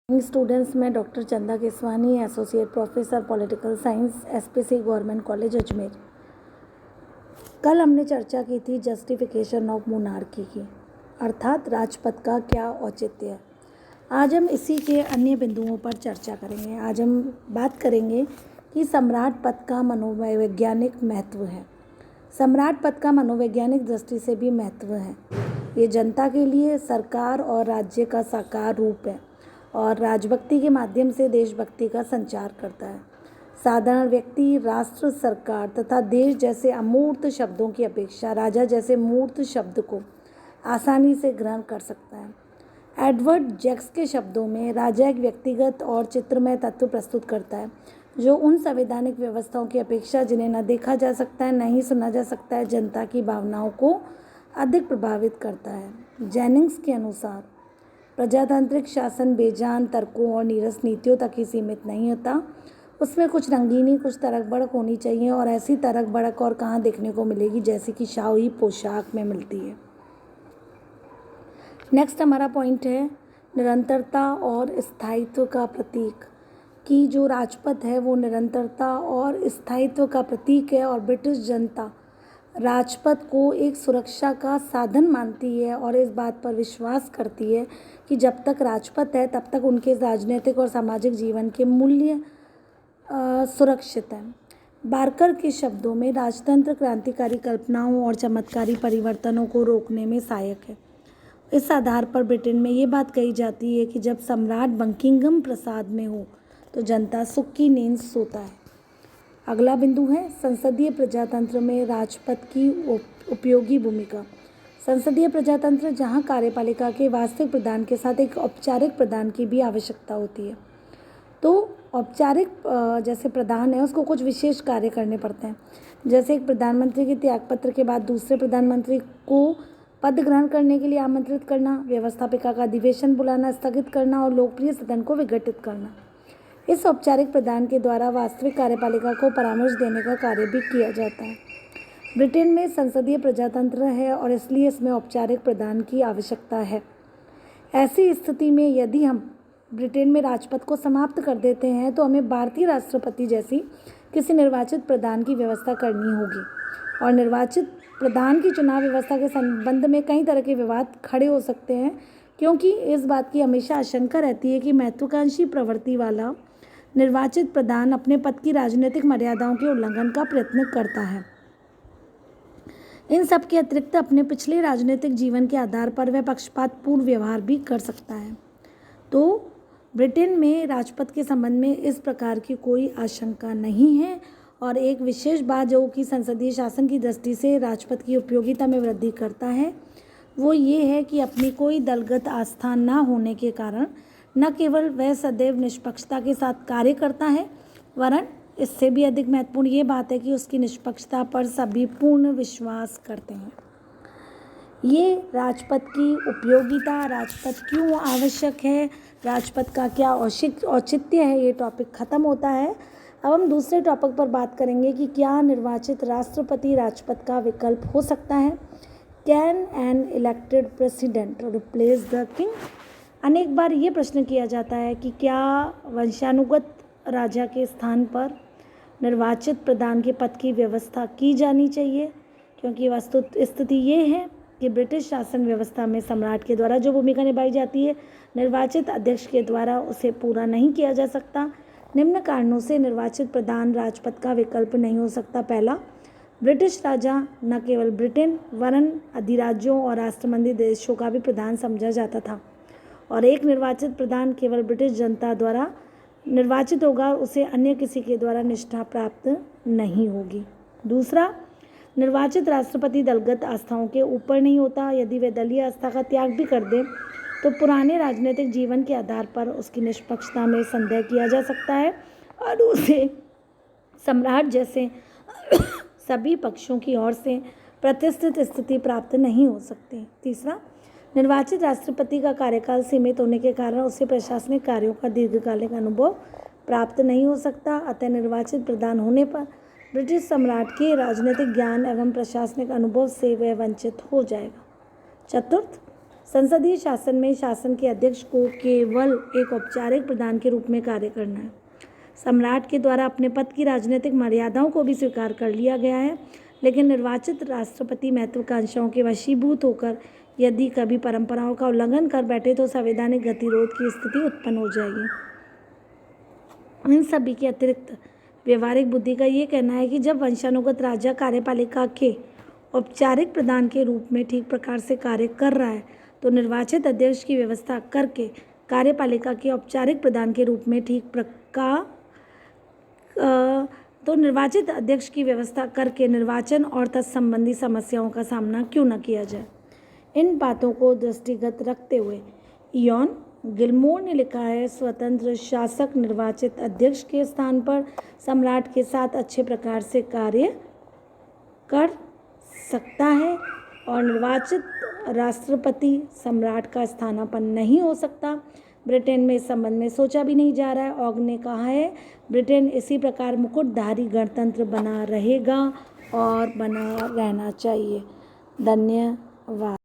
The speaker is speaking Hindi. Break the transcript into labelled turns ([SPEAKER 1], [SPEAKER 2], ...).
[SPEAKER 1] स्टूडेंट्स, मैं डॉक्टर चंदा Keswani, associate professor political science, SPC government college Ajmer. कल हमने चर्चा की थी जस्टिफिकेशन ऑफ मोनार्की की, अर्थात राजपद का क्या औचित्य है। आज हम इसी के अन्य बिंदुओं पर चर्चा करेंगे। आज हम बात करेंगे कि सम्राट पद का मनोवैज्ञानिक महत्व है। सम्राट पद का मनोवैज्ञानिक दृष्टि से भी महत्व है। ये जनता के लिए सरकार और राज्य का साकार रूप है और राजभक्ति के माध्यम से देशभक्ति का संचार करता है। साधारण व्यक्ति राष्ट्र, सरकार तथा देश जैसे अमूर्त शब्दों की अपेक्षा राजा जैसे मूर्त शब्द को आसानी से ग्रहण कर सकता है। एडवर्ड जैक्स के शब्दों में राजा एक व्यक्तिगत और चित्रमय तत्व प्रस्तुत करता है जो उन संवैधानिक व्यवस्थाओं की अपेक्षा जिन्हें न देखा जा सकता है, न ही सुना जा सकता है, जनता की भावनाओं को अधिक प्रभावित करता है। जेनिंग्स के अनुसार प्रजातांत्रिक शासन बेजान तर्कों और नीरस नीतियों तक ही सीमित नहीं होता। उसमें कुछ रंगीनी, कुछ तड़क भड़क होनी चाहिए, और ऐसी तड़क भड़क और कहाँ देखने को मिलेगी जैसी कि शाही पोशाक में मिलती है। नेक्स्ट हमारा पॉइंट है निरंतरता और स्थायित्व का प्रतीक। कि जो राजपद है वो निरंतरता और स्थायित्व का प्रतीक है, और ब्रिटिश जनता राजपद को एक सुरक्षा का साधन मानती है और इस बात पर विश्वास करती है कि जब तक राजपद है तब तक उनके राजनीतिक और सामाजिक जीवन के मूल्य सुरक्षित हैं। बार्कर के शब्दों में राजतंत्र क्रांतिकारी कल्पनाओं और चमत्कारी परिवर्तनों को रोकने में सहायक है। इस आधार पर ब्रिटेन में ये बात कही जाती है कि जब सम्राट बकिंघम प्रासाद में हो तो जनता सुख की नींद सोता है। अगला बिंदु है संसदीय प्रजातंत्र में राजपद की उपयोगी भूमिका। संसदीय प्रजातंत्र जहां कार्यपालिका के वास्तविक प्रधान के साथ एक औपचारिक प्रधान की भी आवश्यकता होती है, तो औपचारिक जैसे प्रधान है उसको कुछ विशेष कार्य करने पड़ते हैं, जैसे एक प्रधानमंत्री के त्यागपत्र के बाद दूसरे प्रधानमंत्री को पद ग्रहण करने के लिए आमंत्रित करना, व्यवस्थापिका का अधिवेशन बुलाना, स्थगित करना और लोकप्रिय सदन को विघटित करना। इस औपचारिक प्रधान के द्वारा वास्तविक कार्यपालिका को परामर्श देने का कार्य भी किया जाता है। ब्रिटेन में संसदीय प्रजातंत्र है और इसलिए इसमें औपचारिक प्रधान की आवश्यकता है। ऐसी स्थिति में यदि हम ब्रिटेन में राजपद को समाप्त कर देते हैं तो हमें भारतीय राष्ट्रपति जैसी किसी निर्वाचित प्रधान की व्यवस्था करनी होगी, और निर्वाचित प्रधान की चुनाव व्यवस्था के संबंध में कई तरह के विवाद खड़े हो सकते हैं, क्योंकि इस बात की हमेशा आशंका रहती है कि महत्वाकांक्षी प्रवृत्ति वाला निर्वाचित प्रधान अपने पद की राजनीतिक मर्यादाओं के उल्लंघन का प्रयत्न करता है। इन सब के अतिरिक्त अपने पिछले राजनीतिक जीवन के आधार पर वह पक्षपातपूर्ण व्यवहार भी कर सकता है। तो ब्रिटेन में राजपद के संबंध में इस प्रकार की कोई आशंका नहीं है। और एक विशेष बात जो कि संसदीय शासन की दृष्टि से राजपद की उपयोगिता में वृद्धि करता है वो ये है कि अपनी कोई दलगत आस्था न होने के कारण न केवल वह सदैव निष्पक्षता के साथ कार्य करता है, वरन इससे भी अधिक महत्वपूर्ण ये बात है कि उसकी निष्पक्षता पर सभी पूर्ण विश्वास करते हैं। ये राजपद की उपयोगिता, राजपद क्यों आवश्यक है, राजपद का क्या औचित्य है, ये टॉपिक ख़त्म होता है। अब हम दूसरे टॉपिक पर बात करेंगे कि क्या निर्वाचित राष्ट्रपति राजपद का विकल्प हो सकता है। Can an elected president replace the king. अनेक बार ये प्रश्न किया जाता है कि क्या वंशानुगत राजा के स्थान पर निर्वाचित प्रधान के पद की व्यवस्था की जानी चाहिए, क्योंकि वस्तुत स्थिति ये है कि ब्रिटिश शासन व्यवस्था में सम्राट के द्वारा जो भूमिका निभाई जाती है निर्वाचित अध्यक्ष के द्वारा उसे पूरा नहीं किया जा सकता। निम्न कारणों से निर्वाचित प्रधान राजपद का विकल्प नहीं हो सकता। पहला, ब्रिटिश राजा न केवल ब्रिटेन वरन अधिराज्यों और राष्ट्रमंडी देशों का भी प्रधान समझा जाता था, और एक निर्वाचित प्रधान केवल ब्रिटिश जनता द्वारा निर्वाचित होगा, उसे अन्य किसी के द्वारा निष्ठा प्राप्त नहीं होगी। दूसरा, निर्वाचित राष्ट्रपति दलगत आस्थाओं के ऊपर नहीं होता। यदि वे दलीय आस्था का त्याग भी कर दे तो पुराने राजनीतिक जीवन के आधार पर उसकी निष्पक्षता में संदेह किया जा सकता है और उसे सम्राट जैसे सभी पक्षों की ओर से प्रतिष्ठित स्थिति प्राप्त नहीं हो सकती। तीसरा, निर्वाचित राष्ट्रपति का कार्यकाल सीमित होने के कारण उसे प्रशासनिक कार्यों का दीर्घकालिक अनुभव प्राप्त नहीं हो सकता। अतः निर्वाचित प्रधान होने पर ब्रिटिश सम्राट के राजनीतिक ज्ञान एवं प्रशासनिक अनुभव से वह वंचित हो जाएगा। चतुर्थ, संसदीय शासन में शासन के अध्यक्ष को केवल एक औपचारिक प्रधान के रूप में कार्य करना है। सम्राट के द्वारा अपने पद की राजनीतिक मर्यादाओं को भी स्वीकार कर लिया गया है, लेकिन निर्वाचित राष्ट्रपति महत्वाकांक्षाओं के वशीभूत होकर यदि कभी परंपराओं का उल्लंघन कर बैठे तो संवैधानिक गतिरोध की स्थिति उत्पन्न हो जाएगी। इन सभी के अतिरिक्त व्यवहारिक बुद्धि का ये कहना है कि जब वंशानुगत राजा कार्यपालिका के औपचारिक प्रधान के रूप में ठीक प्रकार से कार्य कर रहा है तो निर्वाचित अध्यक्ष की व्यवस्था करके कार्यपालिका के औपचारिक प्रधान के रूप में निर्वाचित अध्यक्ष की व्यवस्था करके निर्वाचन और तत्संबंधी समस्याओं का सामना क्यों न किया जाए। इन बातों को दृष्टिगत रखते हुए इयॉन गिलमोर ने लिखा है, स्वतंत्र शासक निर्वाचित अध्यक्ष के स्थान पर सम्राट के साथ अच्छे प्रकार से कार्य कर सकता है और निर्वाचित राष्ट्रपति सम्राट का स्थानापन्न नहीं हो सकता। ब्रिटेन में इस संबंध में सोचा भी नहीं जा रहा है। ऑग ने कहा है, ब्रिटेन इसी प्रकार मुकुटधारी गणतंत्र बना रहेगा और बना रहना चाहिए। धन्यवाद।